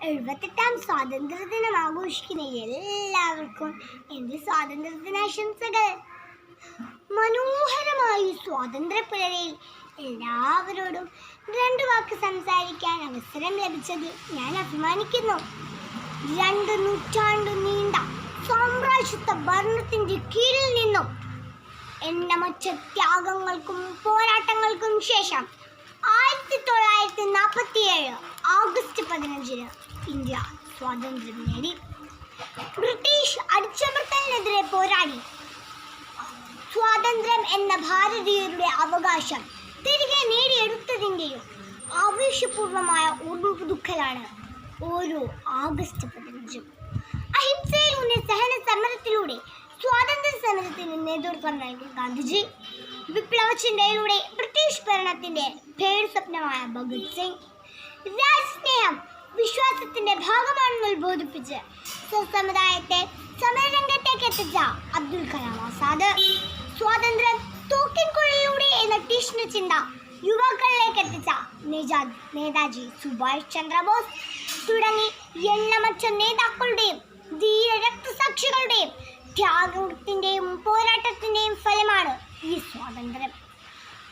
78ാം സ്വാതന്ത്ര്യദിനം ആഘോഷിക്കുന്ന എല്ലാവർക്കും എൻ്റെ സ്വാതന്ത്ര്യദിനാശംസകൾ. മനോഹരമായ സ്വാതന്ത്ര്യപ്പുലരിയിൽ എല്ലാവരോടും രണ്ടു വാക്ക് സംസാരിക്കാൻ അവസരം ലഭിച്ചതിൽ ഞാൻ അഭിമാനിക്കുന്നു. 2 നൂറ്റാണ്ട് നീണ്ട സാമ്രാജ്യത്വ ഭരണത്തിൻ്റെ കീഴിൽ നിന്നും എണ്ണമറ്റ ത്യാഗങ്ങൾക്കും പോരാട്ടങ്ങൾക്കും ശേഷം 1947 ഓഗസ്റ്റ് 15-ന് ഇന്ത്യ സ്വാതന്ത്ര്യം നേടി. ബ്രിട്ടീഷ് അടിച്ചമർത്തലിനെതിരെ പോരാടി സ്വാതന്ത്ര്യം എന്ന ഭാരതീയരുടെ അവകാശം തിരികെ നേടിയെടുത്തതിൻ്റെയും ആവേശപൂർവമായ ഓർമ്മ പുതുക്കലാണ് ഓരോ ഓഗസ്റ്റ് 15. അഹിംസയിലൂടെ സഹന സമരത്തിലൂടെ സ്വാതന്ത്ര്യ സമരത്തിന് നേതൃത്വം നൽകിയ ഗാന്ധിജി, വിപ്ലവ ചിന്തയിലൂടെ ബ്രിട്ടീഷ് ഭരണത്തിന്റെ പേര് സ്വപ്നമായ ഭഗത് സിംഗ്, രാജ്യസ്നേഹം വിശ്വാസത്തിന്റെ ഭാഗമാണെന്ന് ബോധിപ്പിച്ച് സമുദായത്തെ സമരരംഗത്തേക്ക് എത്തിച്ച അബ്ദുൽ കലാം ആസാദ്, സ്വാതന്ത്ര്യം തോക്കിൻകുഴലിലൂടെ എന്ന തീക്ഷ്ണ ചിന്ത യുവാക്കളിലേക്ക് എത്തിച്ച നേതാജി സുഭാഷ് ചന്ദ്രബോസ് തുടങ്ങി എണ്ണമറ്റ നേതാക്കളുടെയും ധീര രക്തസാക്ഷികളുടെയും ത്യാഗത്തിന്റെയും പോരാട്ടത്തിന്റെയും ഫലമാണ് ഈ സ്വാതന്ത്ര്യം.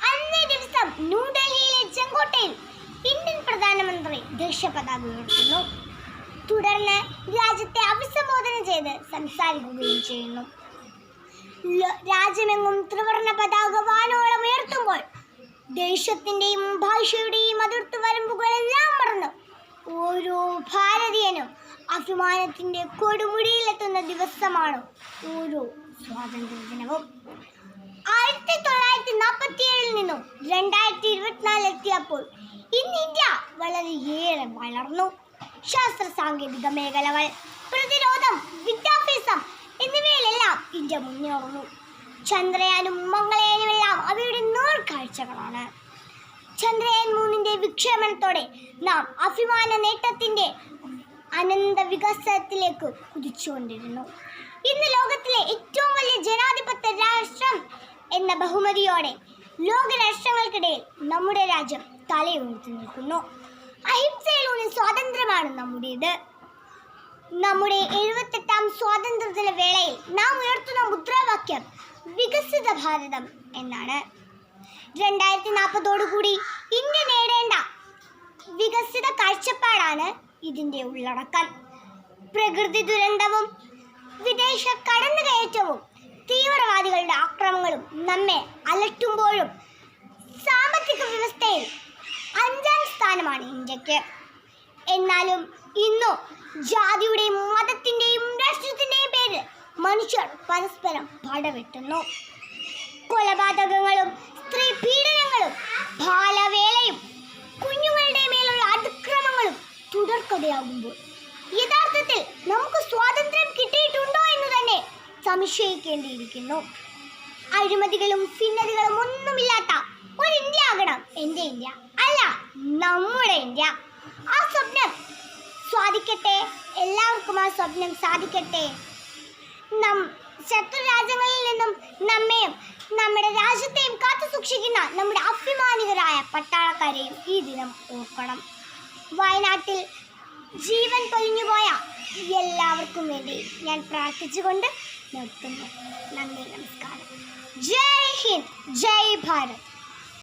അന്നേ ദിവസം ന്യൂഡൽഹിയിലെ ചെങ്കോട്ടയിൽ ഇന്ത്യൻ പ്രധാനമന്ത്രി ദേശീയ പതാക ഉയർത്തുന്നു. തുടർന്ന് രാജ്യത്തെ അഭിസംബോധന ചെയ്ത് സംസാരിക്കുകയും ചെയ്യുന്നു. രാജ്യമെങ്ങും ത്രിവർണ്ണ പതാക വാനോളം ഉയർത്തുമ്പോൾ ദേശത്തിന്റെയും ഭാഷയുടെയും അതിർത്തി വരമ്പുകളെല്ലാം മറന്ന് ഓരോ ഭാരതീയനും അഭിമാനത്തിന്റെ കൊടുമുടിയിലെത്തുന്ന ദിവസമാണ് ഓരോ സ്വാതന്ത്ര്യ ദിനവും. 1947 നിന്നും 2024 എത്തിയപ്പോൾ ഇന്ന് ഇന്ത്യ വളരെയേറെ വളർന്നു. ശാസ്ത്ര സാങ്കേതിക മേഖലകൾ, പ്രതിരോധം, വിദ്യാഭ്യാസം എന്നിവയിലെല്ലാം ഇന്ത്യ മുന്നേറുന്നു. ചന്ദ്രയാനും മംഗളയാനുമെല്ലാം അവയുടെ നേർക്കാഴ്ചകളാണ്. ചന്ദ്രയാൻ 3ന്റെ വിക്ഷേപണത്തോടെ നാം അഭിമാന നേട്ടത്തിന്റെ അനന്ത വികസനത്തിലേക്ക് കുതിച്ചുകൊണ്ടിരുന്നു. ഇന്ന് ലോകത്തിലെ ഏറ്റവും വലിയ ജനാധിപത്യ രാഷ്ട്രം എന്ന ബഹുമതിയോടെ ലോകരാഷ്ട്രങ്ങൾക്കിടയിൽ നമ്മുടെ രാജ്യം തലയുയർത്തി നിൽക്കുന്നു. അഹിംസയിലൂടെ സ്വാതന്ത്ര്യമാണ് നമ്മുടേത്. നമ്മുടെ 78ാം സ്വാതന്ത്ര്യദിന വേളയിൽ നാം ഉയർത്തുന്ന മുദ്രാവാക്യം വികസിത ഭാരതം എന്നാണ്. 2040 ഇന്ത്യ നേടേണ്ട വികസിത കാഴ്ചപ്പാടാണ് ഇതിൻ്റെ ഉള്ളടക്കം. പ്രകൃതി ദുരന്തവും വിദേശ കടന്നുകയറ്റവും തീവ്രവാദികളുടെ ആക്രമണങ്ങളും നമ്മെ അലട്ടുമ്പോഴും സാമ്പത്തിക വ്യവസ്ഥയിൽ 5ാം സ്ഥാനമാണ് ഇന്ത്യക്ക്. എന്നാലും ഇന്നും ജാതിയുടെയും മതത്തിൻ്റെയും രാഷ്ട്രീയത്തിൻ്റെയും പേരിൽ മനുഷ്യർ പരസ്പരം പടവെട്ടുന്നു. കൊലപാതകങ്ങളും സ്ത്രീ പീഡനങ്ങളും ബാലവേലയും കുഞ്ഞുങ്ങളുടെ മേലുള്ള അതിക്രമങ്ങളും തുടർക്കഥയാകുമ്പോൾ യഥാർത്ഥത്തിൽ നമുക്ക് സ്വാതന്ത്ര്യം കിട്ടിയിട്ടുണ്ടോ എന്ന് തന്നെ സംശയിക്കേണ്ടിയിരിക്കുന്നു. അഴിമതികളും ഭിന്നതകളും ഒന്നുമില്ലാത്ത ഒരു ഇന്ത്യ ആകണം എൻ്റെ ഇന്ത്യ, അല്ല നമ്മുടെ ഇന്ത്യ. ആ സ്വപ്നം സാധിക്കട്ടെ, എല്ലാവർക്കും ആ സ്വപ്നം സാധിക്കട്ടെ. ശത്രു രാജ്യങ്ങളിൽ നിന്നും നമ്മെയും നമ്മുടെ രാജ്യത്തെയും കാത്തു സൂക്ഷിക്കുന്ന നമ്മുടെ അഭിമാനികരായ പട്ടാളക്കാരെയും ഈ ദിനം ഓർക്കണം. വയനാട്ടിൽ ജീവൻ പൊലിഞ്ഞുപോയ എല്ലാവർക്കും വേണ്ടി ഞാൻ പ്രാർത്ഥിച്ചുകൊണ്ട് നിർത്തുന്നു. നന്ദി, നമസ്കാരം. ജയ് ഹിന്ദ്, ജയ് ഭാരത്.